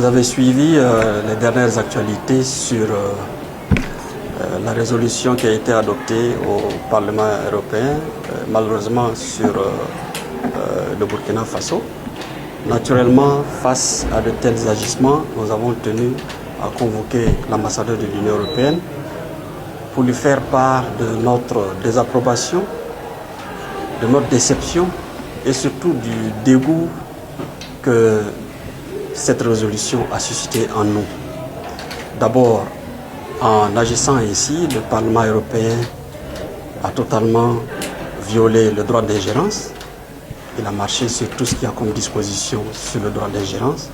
avez suivi les dernières actualités sur la résolution qui a été adoptée au Parlement européen, malheureusement sur le Burkina Faso. Naturellement, face à de tels agissements, nous avons tenu à convoquer l'ambassadeur de l'Union européenne pour lui faire part de notre désapprobation, de notre déception et surtout du dégoût que cette résolution a suscité en nous. D'abord, en agissant ici, le Parlement européen a totalement violé le droit d'ingérence. Il a marché sur tout ce qu'il y a comme disposition sur le droit d'ingérence.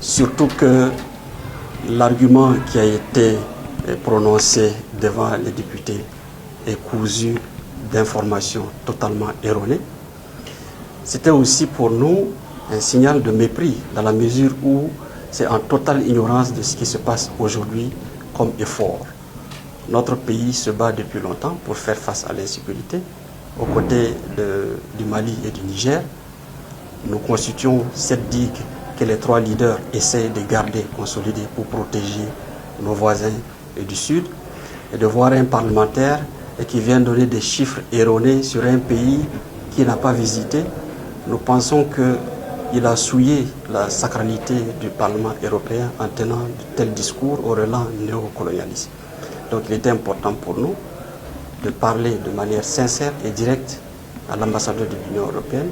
Surtout que l'argument qui a été prononcé devant les députés est cousu d'informations totalement erronées. C'était aussi pour nous un signal de mépris dans la mesure où c'est en totale ignorance de ce qui se passe aujourd'hui comme effort. Notre pays se bat depuis longtemps pour faire face à l'insécurité. Aux côtés du Mali et du Niger, nous constituons cette digue que les trois leaders essayent de garder, consolider pour protéger nos voisins du Sud. Et de voir un parlementaire qui vient donner des chiffres erronés sur un pays qu'il n'a pas visité, nous pensons qu'il a souillé la sacralité du Parlement européen en tenant de tels discours au relent néocolonialisme. Donc il était important pour nous de parler de manière sincère et directe à l'ambassadeur de l'Union européenne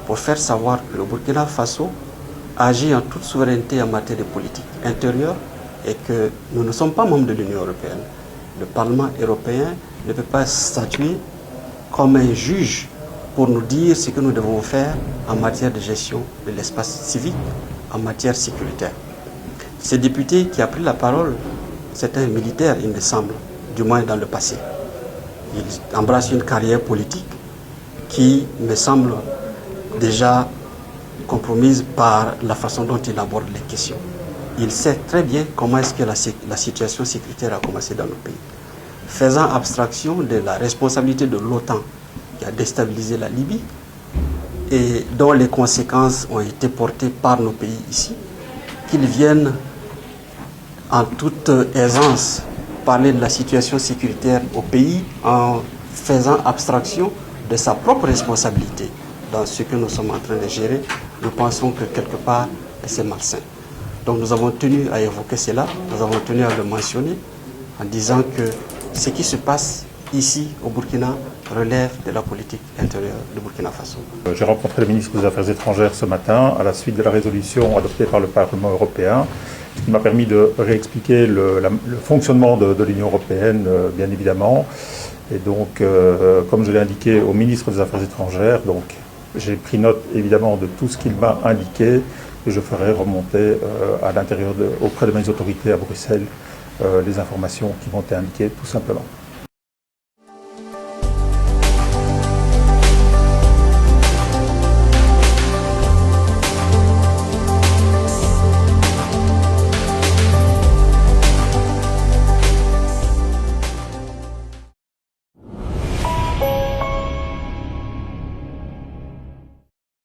pour faire savoir que le Burkina Faso agit en toute souveraineté en matière de politique intérieure et que nous ne sommes pas membres de l'Union européenne. Le Parlement européen ne peut pas statuer comme un juge pour nous dire ce que nous devons faire en matière de gestion de l'espace civique, en matière sécuritaire. Ce député qui a pris la parole, c'est un militaire, il me semble, du moins dans le passé. Il embrasse une carrière politique qui me semble déjà compromise par la façon dont il aborde les questions. Il sait très bien comment est-ce que la situation sécuritaire a commencé dans nos pays. Faisant abstraction de la responsabilité de l'OTAN qui a déstabilisé la Libye et dont les conséquences ont été portées par nos pays ici, qu'ils viennent en toute aisance parler de la situation sécuritaire au pays en faisant abstraction de sa propre responsabilité dans ce que nous sommes en train de gérer, nous pensons que quelque part c'est malsain. Donc nous avons tenu à évoquer cela, nous avons tenu à le mentionner en disant que ce qui se passe ici au Burkina relève de la politique intérieure du Burkina Faso. J'ai rencontré le ministre des Affaires étrangères ce matin à la suite de la résolution adoptée par le Parlement européen, ce qui m'a permis de réexpliquer le fonctionnement de l'Union européenne, bien évidemment. Et donc, comme je l'ai indiqué au ministre des Affaires étrangères, donc j'ai pris note évidemment de tout ce qu'il m'a indiqué et je ferai remonter à l'intérieur auprès de mes autorités à Bruxelles les informations qui m'ont été indiquées tout simplement.